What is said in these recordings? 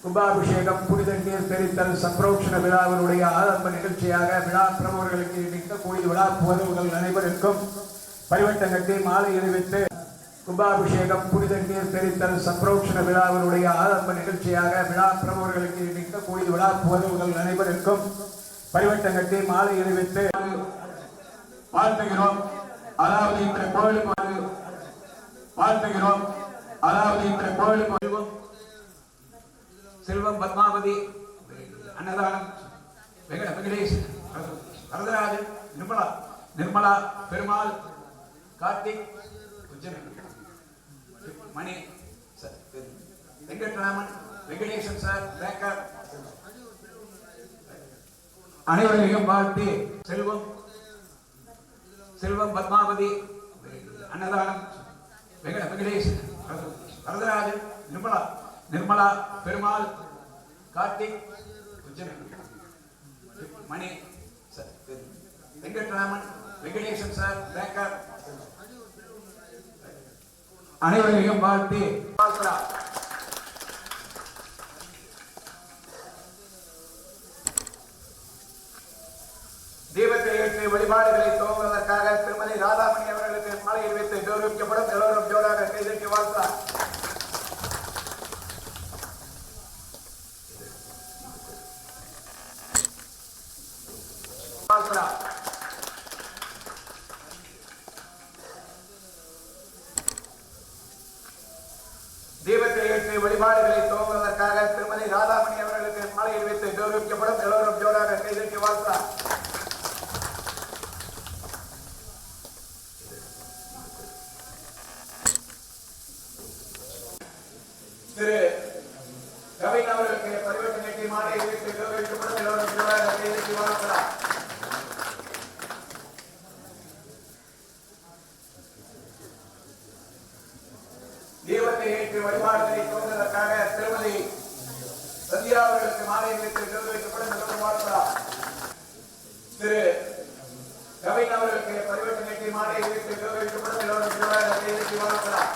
கும்பாபிஷேகம் புனித நீர் தெரித்தல் சம்பரோக்ஷண விழாவினுடைய ஆரம்ப நிகழ்ச்சியாக விழா பிரமுகர்களுக்கு நிற்கக்கூடிய விழா புகழ்வுகள் அனைவருக்கும் பரிவட்டம் கட்டி மாலை அணிவித்து கும்பாபிஷேகம் புனித நீர் தெரித்தல் சம்பரோக்ஷண விழாவினுடைய ஆரம்ப நிகழ்ச்சியாக விழா பிரமுகர்களுக்கு நிற்கக்கூடிய விழா புகழ்வுகள் அனைவருக்கும் பரிவட்டம் கட்டி மாலை அணிவித்து வாழ்த்துகிறோம். அதாவது இந்த கோயிலுக்கு வாழ்த்துகிறோம். அதாவது இந்த கோயிலுக்கு செல்வம் பத்மாவதி அன்னதானம் வெங்கடேஷ் வரதராஜன் நிர்மலா பெருமாள் கார்த்திக் மணி வெங்கட்ராமன் வெங்கடேசன் சார் பேக்கர் அனைவரையும் வாழ்த்தி செல்வம் பத்மாவதி அன்னதானம் வெங்கடேஷ் வரதராஜன் நிர்மலா பெருமாள் கார்த்திக் மணி வெங்கட்ராமன் வெங்கடேசன் சார் பேக்கர் அனைவரையும் வாழ்த்தி தீபத்தை ஏற்றி வழிபாடுகளை துவங்குவதற்காக திருமதி ராதாமணி அவர்களுக்கு மாலையில் வைத்து கௌரவிக்கப்படும். எல்லோரும் ஜோராக கைதட்டி வாழ்த்தார். தீபத்தை ஏற்றி வழிபாடுகளை துவங்குவதற்காக திருமதி ராதாமணி அவர்களுக்கு மாலையில் வைத்து கௌரவிக்கப்படும். எல்லோரும் ஜோராக கைதட்டி வாழ்த்தார். திரு கவின் அவர்களுக்கு பரிவர்த்தனை மாலையில் வைத்து கௌரவிக்கப்படும். எல்லோரும் ஜோராக கைதட்டி வாழ்த்தார். தீபத்தை ஏற்றி வழிபாடுகளை துவங்குவதற்காக திருமதி சந்தியா அவர்களுக்கு மாலையில் வைத்து கௌரவிக்கப்படும். எல்லோரும் வாழ்த்தார். திரு கவின் அவர்களுக்கு பரிவர்த்தனை மாலையில் வைத்து கௌரவிக்கப்படும். எல்லோரும் ஜோராக கைதட்டி வாழ்த்தார்.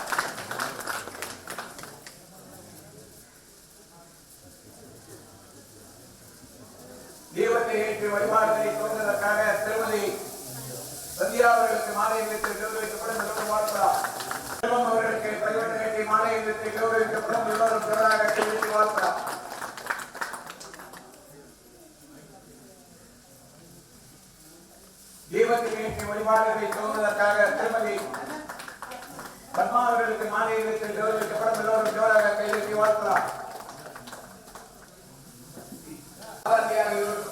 தீபத்தை ஏற்றி வழிபாடுகளை துவங்குவதற்காக திருமதி சந்தியா அவர்களுக்கு மாலையில் வைத்து கௌரவிக்கப்படும். எல்லோரும் வாழ்த்தார். அவர்களுக்கு பரிவர்த்தனை மாலையில் வைத்து கௌரவிக்கப்படும். எல்லோரும் ஜோராக கைதட்டி வாழ்த்தார். தீபத்தை ஏற்றி வழிபாடுகளை துவங்குவதற்காக திருமதி பத்மா அவர்களுக்கு மாலையில் வைத்து கௌரவிக்கப்படும். எல்லோரும் ஜோராக கைதட்டி வாழ்த்தார்.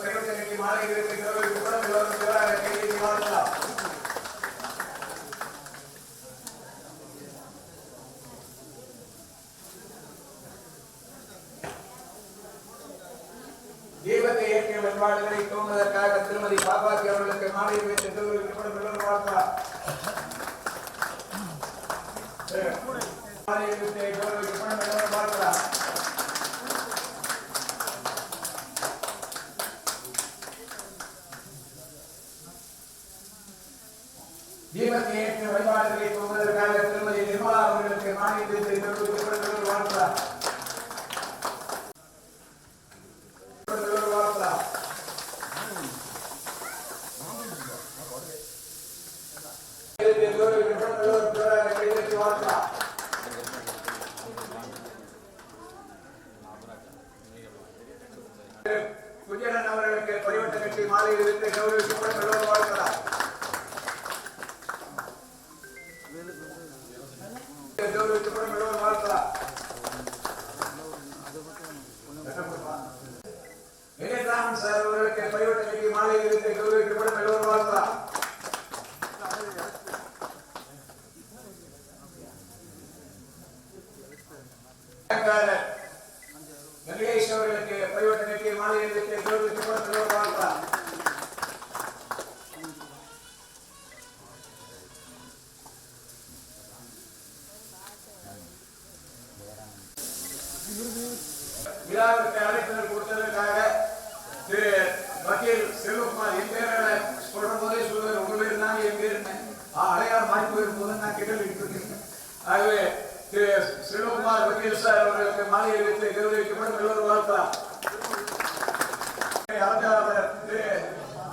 பரிவர்த்தனை மாலையில் வைத்து கௌரவிக்கப்படும். எல்லோரும் ஜோராக கைதட்டி வாழ்த்தார். தீபத்தை ஏற்றிய வழிபாடுகளை துவங்குவதற்காக திருமதி பாபாஜி அவர்களுக்கு மாலையில் வைத்து கௌரவிக்கப்படும். எல்லோரும் வாழ்த்தார். மாலையில் வைத்து கௌரவிக்கப்படும். எல்லோரும் வாழ்த்தார். தீபத்தை ஏற்றிய வழிபாடுகளை துவங்குவதற்காக திருமதி நிர்மலா அவர்களுக்கு மாலையில் வைத்து கௌரவிக்கப்படும். எல்லோரும் வாழ்த்தார். குஜரன் அவர்களுக்கு பரிவர்த்தனை கட்டி மாலையில் வைத்து கௌரவிக்கப்படும். எல்லோரும் வாழ்த்தார். கௌரவிக்கப்படும். எல்லோரும் வாழ்த்தார். வெங்கட்ராமன் சார் அவர்களுக்கு பரிவர்த்தனை கட்டி மாலையில் வைத்து கௌரவிக்கப்படும். எல்லோரும் வாழ்த்தார். வெங்கடேஷ் அவர்களுக்கு பரிவர்த்தனை கட்டி மாலையில் வைத்து கௌரவிக்கப்படும். எல்லோரும் வாழ்த்தார். விழாவிற்கு அழைப்புதல் கொடுத்ததற்காக திரு வக்கீல் செல்வகுமார் என் பேர் சொல்லும் போதே சொல்லுவார். உங்க பேர் தான் என் பேர் அடையாளம் மாறி போயிடும் போது நான் கேட்டு ஆகவே திரு செல்வகுமார் வக்கீல் சார் அவர்களுக்கு மாலையில் வைத்து கௌரவிக்கப்படும். எல்லோரும் வாழ்த்தார். திரு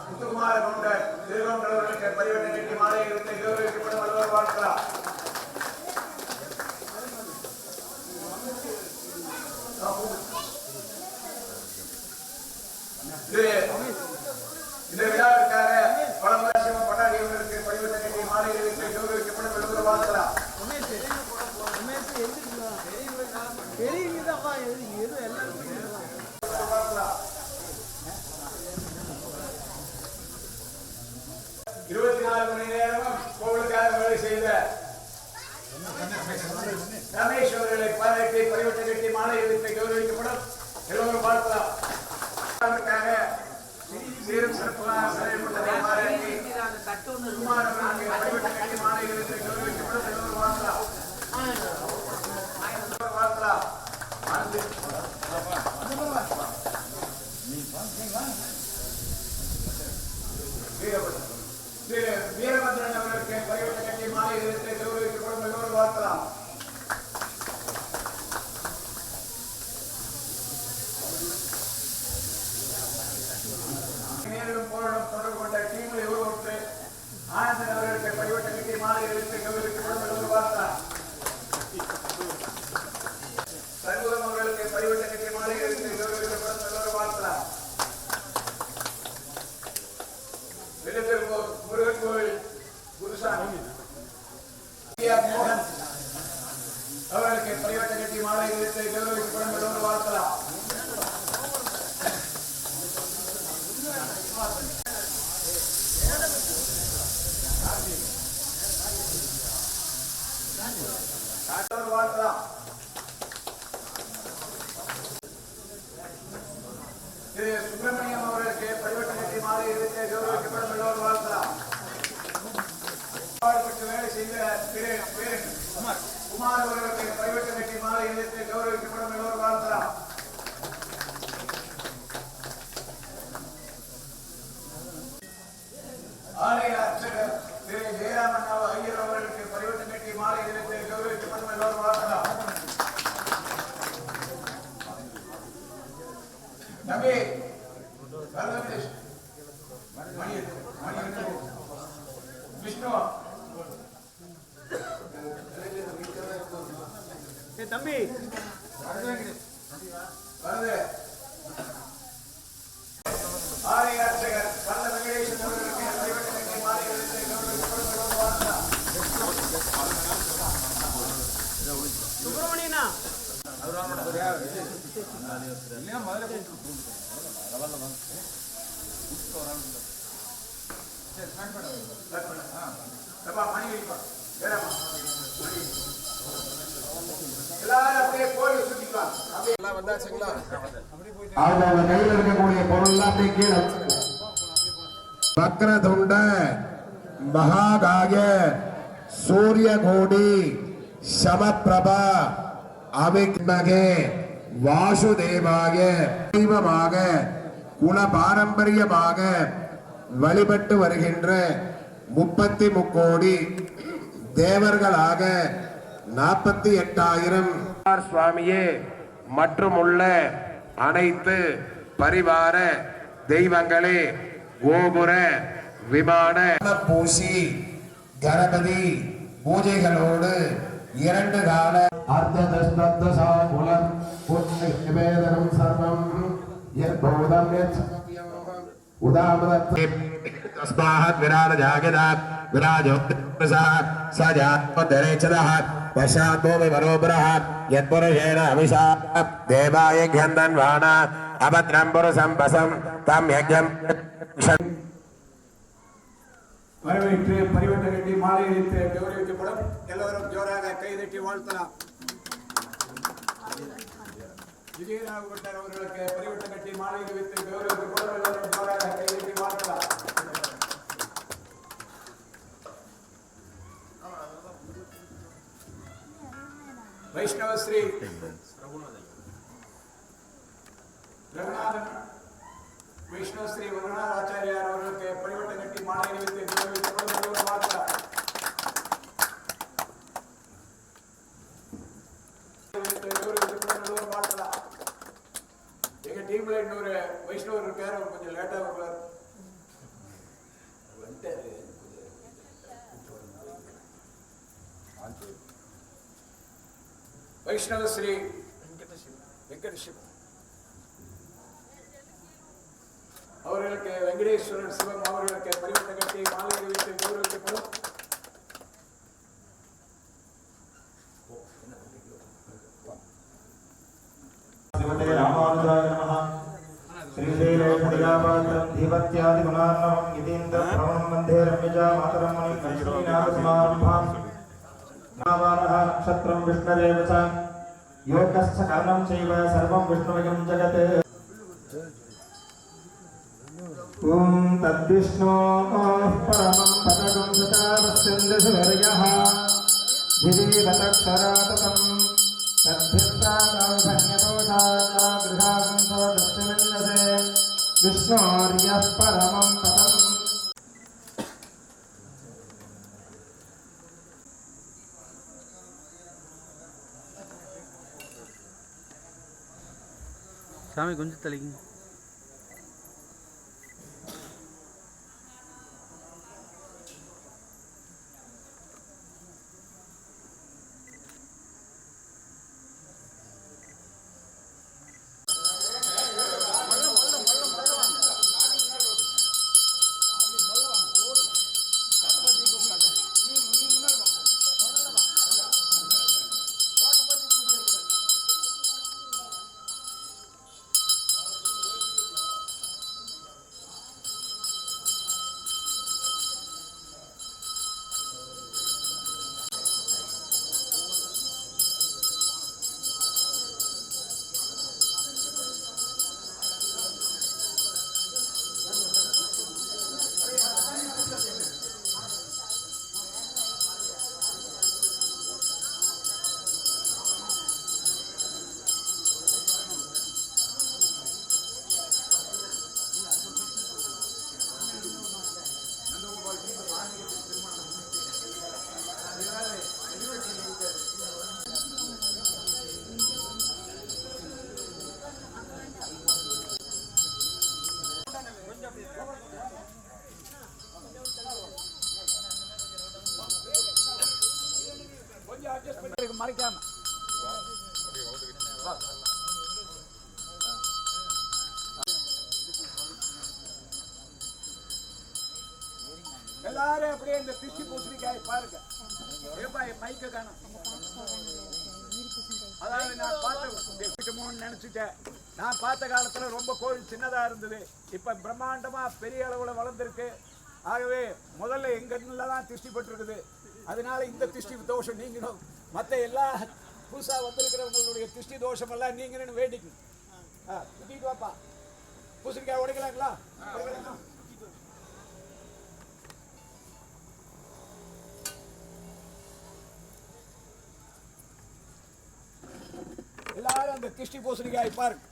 முத்துக்குமார் கவுண்டர் திருவங்கல் அவர்களுக்கு பரிவர்த்தனை கட்டி மாலையில் வைத்து கௌரவிக்கப்படும். எல்லோரும் வாழ்த்தார். இந்த விழாவிற்காக பல வருஷம் கொண்டாடியவர்களுக்கு 24 மணி நேரமும் கோவிலுக்காக வேலை செய்த ரமேஷ் அவர்களை பாராட்டி பரிவட்ட கட்டி மாலை வைத்து கௌரவிக்கப்படும். எல்லோரும் பார்க்கலாம். சீரும் சிறப்பாக செயல்பட்டதை பாராட்டி குமார் அவர்களுக்கு பரிவட்ட கட்டி மாலை வைத்து கௌரவிக்கப்படும். எல்லோரும் பார்க்கலாம். வீரபத்ரன் அவர்களுக்கு பரிவட்ட கட்டி மாலை வைத்து கௌரவிக்கப்படும். எல்லோரும் பார்க்கலாம். நேரிலும் போராடும் தொடர்பு கொண்ட டீமில் உருவத்து ஆனந்தன் அவர்களுக்கு பரிவட்ட கட்டி மாலை வைத்து கௌரவிக்கப்படும். எல்லோரும் பார்க்கலாம். சண்முகம் அவர்களுக்கு பரிவட்ட கட்டி மாலை வைத்து கௌரவிக்கப்படும். எல்லோரும் பார்க்கலாம். வெள்ளத்தூர் முருகன் கோவில் குருசாமி மோகன் அவர்களுக்கு பரிவட்ட கட்டி மாலை வைத்து கௌரவிக்கப்படும். எல்லோரும் பார்க்கலாம். பார்க்கலாம். திரு சுப்பிரமணியம் அவர்களுக்கு பரிவட்ட கட்டி மாலை வைத்து கௌரவிக்கப்படும். எல்லோரும் பார்க்கலாம். வேலை செய்த திரு குமார் அவர்களுக்கு பரிவட்ட கட்டி மாலை வைத்து கௌரவிக்கப்படும். எல்லோரும் பார்க்கலாம். ஆலய அர்ச்சகர் திரு ஜெயராமன் ஐயர் அவர்களுக்கு பரிவட்ட கட்டி மாலை வைத்து கௌரவிக்கப்படும். எல்லோரும் பார்க்கலாம். நபி விஷ்ணு தம்பி ஆலய அர்ச்சகர் பல்ல வெங்கடேசன் அவர்களுக்கு பரிவட்ட கட்டி மாலை வைத்து கௌரவிக்கப்படும். சுப்பிரமணியனா அவங்க கையில் இருக்கக்கூடிய பொருள் அப்படியே கீழே வக்ரதுண்ட மகாகாய சூரிய கோடி சமப்பிரபா அவிக்னகே வாசுதேவாய தெய்வமாக குல பாரம்பரியமாக வழிபட்டு வருகின்ற 33 கோடி தேவர்களாக 48,000 சுவாமியே மற்றும் உள்ள அனைத்து பரிவார தெய்வங்களே கோபுர விமான பூசி கணபதி பூஜைகளோடு 2 கால அர்த்ததஸ்தசாகுலம் புண்ணிவேதனம் சர்வம் யத்போதம் உதாமதத் தஸ்மாத் விராஜாகதாத் விராஜோ பிரசாத் சஜாத்மதரேச்சதஹ பஷாத்மோமி மனோபரஹ யத்புருஷேன அவிஷா தேவாய க்யந்தன் வாணா அபத்ரம் புருஷம் பசம் தம் யஜ்ஞம் வரவேற்று பரிவட்ட கட்டி மாலை வைத்து கௌரவிக்கப்படும். எல்லோரும் ஜோராக கைதட்டி வாழ்த்தலாம். விஜயராகவட்டர் அவர்களுக்கு பரிவட்ட கட்டி மாலை வைத்து கௌரவிக்கப்படும். எல்லோரும் ஜோராக கைதட்டி வாழ்த்தலாம். வைஷ்ணவ ஸ்ரீ ரகுநாதன் வைஷ்ணவ ஸ்ரீ ரகுநாத ஆச்சாரியார் அவர்களுக்கு பரிவட்ட கட்டி மாலை வைத்து கௌரவிக்கப்படும். எல்லோரும் வாழ்த்தலாம். எங்க டீம்ல இன்னொரு வைஷ்ணவர் இருக்காரு. அவர் கொஞ்சம் லேட்டா வருவார். வைஷ்ணவ ஸ்ரீ வெங்கடேஸ்வரன் அவர்களுக்கு வெங்கடேஸ்வரன் சிவம் அவர்களுக்கு பரிவட்ட கட்டி மாலை வைத்து கௌரவிக்கப்படும். ராமானுஜாய நமஹ. ஸ்ரீசைலே புண்ணியாபாத்திரம் தீபத்யாதி குணார்ணவம் யதீந்திர பிரவணம் வந்தே ரம்யஜாமா मातरमणि लक्ष्मीनाथसमारम्भाम् नावारः नक्षत्रं विष्णुरेव च योगश्च कर्णं चैव सर्वं विष्णुमयं जगत् ॐ तद्विष्णोः परमं पदकं सदावस्यन्दसुवर्यः धिरीवतक्षराततं तद्भिर्प्राकां धन्यदोषाया गृहासं सदस्यमिन्दसे विष्णोर्यः परमं पदम् சாமி கொஞ்சம் தள்ளிங்க. மறைக்காம எல்லாரும் அப்படியே இந்த திருஷ்டி பூசணிக்காய் பாருங்க. மைக்க காணும். அதாவது நான் பார்த்து நினைச்சுட்டேன். நான் பார்த்த காலத்துல ரொம்ப கோவில் சின்னதா இருந்தது. இப்ப பிரம்மாண்டமா பெரிய அளவுல வளர்ந்துருக்கு. ஆகவே முதல்ல எங்க தான் திருஷ்டி பட்டிருக்குது. அதனால இந்த திருஷ்டி தோஷம் நீங்களும் மற்ற எல்லா புதுசா வந்திருக்கிறவங்களுடைய திருஷ்டி தோஷம் எல்லாம் நீங்கன்னு வேண்டிக்கணும். கூட்டிட்டு வாப்பா. பூசணிக்காய் உடைக்கலாங்களா? எல்லாரும் அந்த திருஷ்டி பூசணிக்காய் பாருங்க.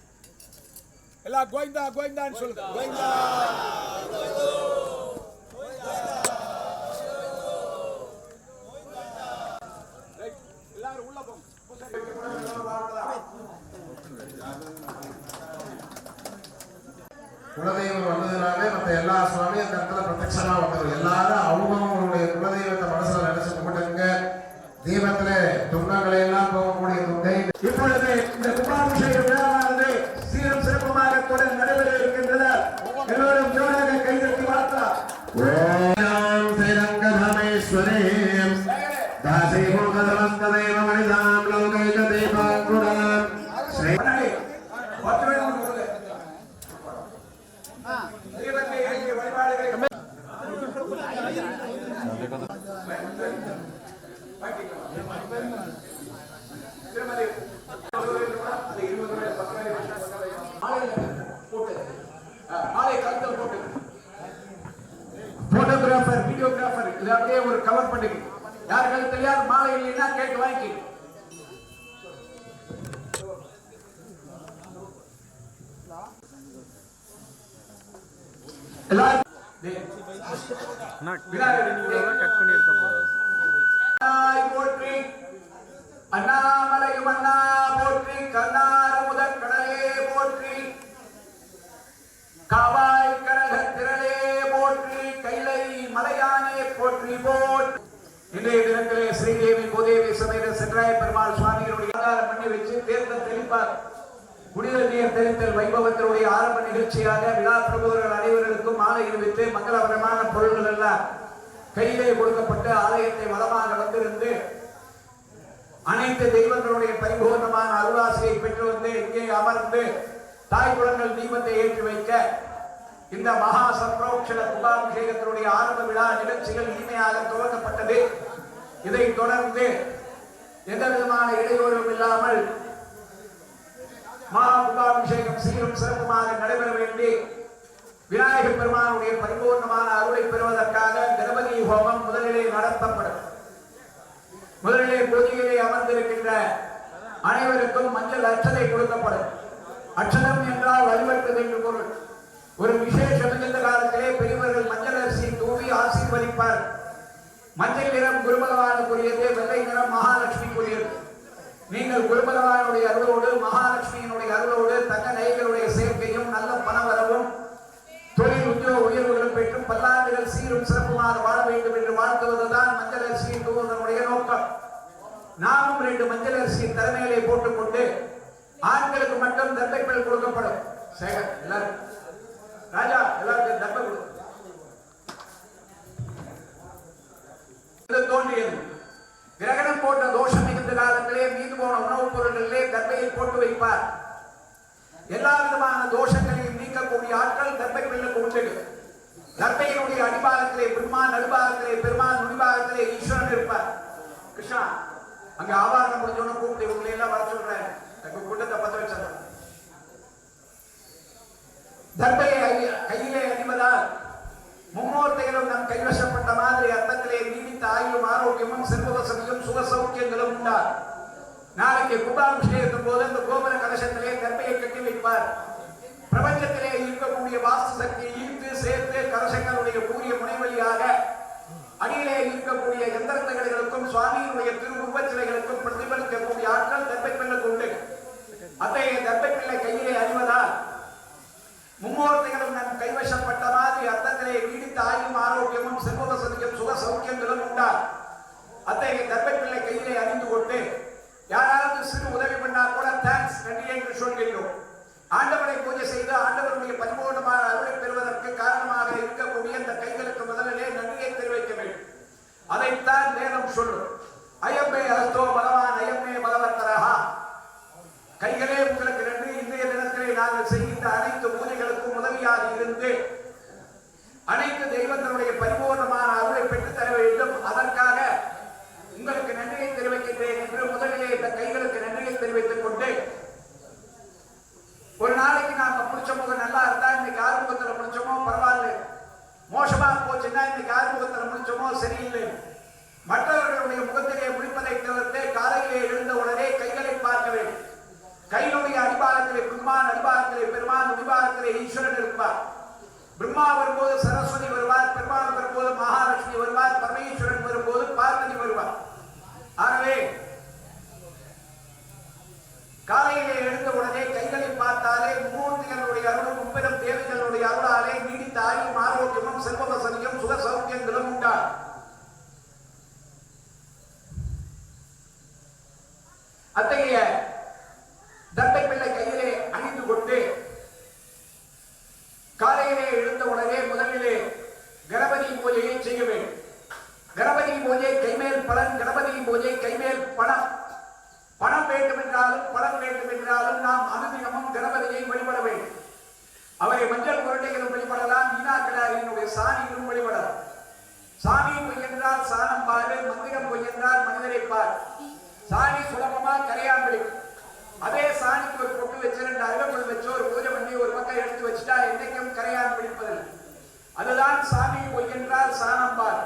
எல்லாம் கோவிந்தா கோவிந்தான்னு சொல்லுங்க. கோவிந்தா எல்லாரும் உள்ள போங்க. குலதெய்வம் வந்ததுனால மற்ற எல்லா சுவாமியும் அந்த இடத்துல பிரத்யட்சமா வந்தது. எல்லாரும் அவங்களுடைய குலதெய்வத்தை மனசுல நினைச்சு கும்பிட்டுங்க. தீபத்துல துன்பங்களை எல்லாம் போகக்கூடிய துண்டை இப்பொழுது இந்த கும்பாபிஷேக விழாவானது சீரும் சிறப்புமாக தொடர் நடைபெற இருக்கின்றன. எல்லோரும் ஜோராக கைதட்டி வாழ்த்தலாம். ஓம் ஸ்ரீரங்கதமேஸ்வரே தாசீபூதவந்ததேவ மணிதாம் லௌகைக தீபாங்குணாம் ஸ்ரீ போட்டோகிராஃபர் வீடியோகிராஃபர் இது அப்படியே ஒரு கவர் பண்ணிக்கு. யாருக்கு தெரியாது மாலை இல்லைன்னா கேட்டு வாங்கி கட் பண்ணி எடுத்த போற்றி. அண்ணாமலையும் அண்ணா போற்றி. கண்ணார முதற் கடலே போற்றி. காவாய் கனக திரளே போற்றி. கைலை மலையானே போற்றி போற்றி. இன்றைய தினத்திலே ஸ்ரீதேவி கோதேவி சமேத சென்றாய பெருமாள் சுவாமிகளுடைய ஆதாரம் பண்ணி வச்சு தேர்தல் தெளிப்பார். குடிநீர் நீர் தெளித்தல் வைபவத்தினுடைய ஆரம்ப நிகழ்ச்சியாக விழா பிரபுவர்கள் அனைவர்களுக்கும் மாலை அணிவித்து மங்களகரமான பொருள்கள் எல்லாம் கையிலே கொடுக்கப்பட்டு ஆலயத்தை வளமாக வந்திருந்து அனைத்து தெய்வங்களுடைய பரிபூர்ணமான அருளாசியை பெற்று வந்து இங்கே அமர்ந்து தாய் குளங்கள் தீபத்தை ஏற்றி வைக்க இந்த மகா சப்ரோக்ஷண கும்பாபிஷேகத்தினுடைய ஆரம்ப விழா நிகழ்ச்சிகள் இனிமையாக துவங்கப்பட்டது. இதைத் தொடர்ந்து எந்த விதமான இடையூறும் இல்லாமல் மகா கும்பாபிஷேகம் சீரும் சிறப்புமாக நடைபெற வேண்டி விநாயகர் பெருமானுடைய பரிபூர்ணமான அருளை பெறுவதற்காக கணபதி ஹோமம் முதலிலே நடத்தப்படும். முதலிலே பூஜையிலே அமர்ந்திருக்கின்ற அனைவருக்கும் மஞ்சள் அட்சதை கொடுக்கப்படும். அட்சதம் என்றால் வழிபட்டது என்று பொருள். ஒரு விசேஷம் மிகுந்த காலத்திலே பெரியவர்கள் மஞ்சள் அரிசி தூவி ஆசீர்வதிப்பார். மஞ்சள் நிறம் குரு பகவானுக்குரியது, வெள்ளை நிறம் மகாலட்சுமிக்குரியது. நீங்கள் குரு பகவானுடைய அருளோடு மகாலட்சுமியினுடைய அருளோடு தங்க நகைகளுடைய சேர்க்கையும் நல்ல பணவரவும் தொழில் உத்தியோக உயர்வுகளும் பெற்று பல்லாண்டுகள் சீரும் சிறப்புமாக வாழ வேண்டும் என்று வாழ்த்துவதுதான் மஞ்சள் அரிசியை தூவுவதனுடைய நோக்கம். நாமும் 2 மஞ்சள் அரிசியை தலைமையிலே போட்டுக்கொண்டு ஆண்களுக்கு மட்டும் தர்பைகள் கொடுக்கப்படும். சேகர் எல்லாரும் ராஜா எல்லாருக்கும் தர்பை கொடு. தோன்றியது கிரகணம் போன்ற தோஷம் மிகுந்த காலத்திலே மீது போன உணவுப் பொருட்களிலே தர்பையை போட்டு வைப்பார். எல்லா விதமான தோஷங்களையும் நீக்கக்கூடிய ஆட்கள் தர்பைகளுக்கு உண்டு. தர்பையினுடைய அடிபாகத்திலே பிரம்மா, நடுபாகத்திலே பெருமாள், நுடிபாகத்திலே ஈஸ்வரன் இருப்பார். கிருஷ்ணா அங்க ஆவாரணம் முடிஞ்சோன்னு கூப்பிட்டு இவங்களை எல்லாம் வர சொல்றேன். கூட்டத்தை பத்த வச்சது தர்பையை கையிலே அணிவதால் மும்மூர்த்திகளும் நம் கைவசப்பட்ட மாதிரி அர்த்தத்திலே நீடித்த ஆயுளும் ஆரோக்கியமும் செல்வவசதியும் சுக சௌக்கியங்களும் உண்டார். நாளைக்கு கும்பாபிஷேகத்தின் போது இந்த கோபுர கலசத்திலே தர்பையை கட்டி வைப்பார். பிரபஞ்சத்திலே இருக்கக்கூடிய வாஸ்து சக்தியை ஈர்த்து சேர்த்து கலசங்களுடைய கூறிய முனைவழியாக அடியிலே இருக்கக்கூடிய எந்திரத்தகடுகளுக்கும் சுவாமியினுடைய திருவுருவ சிலைகளுக்கும் பிரதிபலிக்கக்கூடிய ஆட்கள் தர்பை பிள்ளைக்கு உண்டு. அத்தகைய தர்பை பிள்ளை கையிலே அணிவதால் மும்மூர்த்திகளும் நம் கைவசப்பட்ட மாதிரி அர்த்தத்திலே நீடித்த ஆயுளும் ஆரோக்கியமும் செல்வவசதியும் சுக சௌக்கியங்களும் உண்டார். அத்தகைய தர்பை பிள்ளை கையிலே அணிந்து கொண்டு யாராவது சிறு உதவி பண்ணா கூட தேங்க்ஸ் நன்றி என்று சொல்கின்றோம். ஆண்டவரை பூஜை செய்து ஆண்டவருடைய பரிபூர்ணமான அருளை பெறுவதற்கு காரணமாக இருக்கக்கூடிய இந்த கைகளுக்கு முதலிலே நன்றியை தெரிவிக்க வேண்டும். அதைத்தான் வேதம் சொல்லும். அயமே அஸ்தோ பகவான் அயமே பகவத்தரஹா. கைகளே உங்களுக்கு நன்றி. இன்றைய தினத்திலே நாங்கள் செய்கின்ற அனைத்து பூஜைகளுக்கும் உதவியாக இருந்து அனைத்து தெய்வங்களுடைய பரிபூர்ணமான அருளை பெற்றுத் தர வேண்டும். அதற்காக உங்களுக்கு நன்றியை தெரிவிக்கின்றேன் என்று முதலிலே இந்த கைகளுக்கு நன்றியை தெரிவித்துக் கொண்டு ஒரு நாளைக்கு நாம முடிச்சோம் நல்லா இருந்தா இன்னைக்கு ஆறுமுகத்துல முடிச்சோமோ பரவாயில்ல, மோசமா போச்சுன்னா இன்னைக்கு ஆறுமுகத்துல முடிச்சோமோ சரியில்லை. மற்றவர்களுடைய முகத்திலே முடிப்பதை தவிர்த்து காலையிலே எழுந்த உடனே கைகளை பார்க்க வேண்டும். கையினுடைய அடிபாகத்திலே பிரம்மா, நடுபாகத்திலே பெருமான், நுடிபாகத்திலே ஈஸ்வரன் இருப்பார். பிரம்மா வரும்போது சரஸ்வதி வருவார், பெருமாள் வரும்போது மகாலட்சுமி வருவார், பரமேஸ்வரன் வரும்போது பார்வதி வருவார். ஆகவே காலையிலே எழுந்த உடனே கைகளை பார்த்தாலே மூர்த்திகளுடைய அருளும் முப்பெரும் தேவைகளுடைய அருளாலே நீடித்த ஆயுளும் ஆரோக்கியமும் செல்வவசதியும் சுக சௌக்கியங்களும் உண்டார். அத்தகைய தர்பை பிள்ளை கையிலே அணிந்து கொண்டு காலையிலே எழுந்த உடனே முதலிலே கணபதி பூஜையை செய்ய வேண்டும். கணபதி பூஜை கைமேல் பலன், கணபதி பூஜை கைமேல் பணம். பணம் வேண்டும் என்றாலும் பலன் வேண்டும் என்றாலும் நாம் அனுதினமும் கணபதியை வழிபட வேண்டும். அவரை மஞ்சள் உருண்டைகளும் வழிபடலாம், மீனாக்கிடாரியினுடைய சாணியிலும் வழிபடலாம். சாமி பொய் என்றால் சாணம் பாரு, மந்திரம் பொய் என்றால் மனிதரை பார். சாணி சுலபமா கரையாம்படி. அதே சாணிக்கு ஒரு பொட்டு வச்சு 2 அருகம்புல் வச்சு ஒரு பூஜை பண்ணி ஒரு பக்கம் எடுத்து வச்சுட்டா என்னைக்கும் கரையான் பிடிப்பதில்லை. அதுதான் சாமி பொய் என்றால் சாணம் பார்.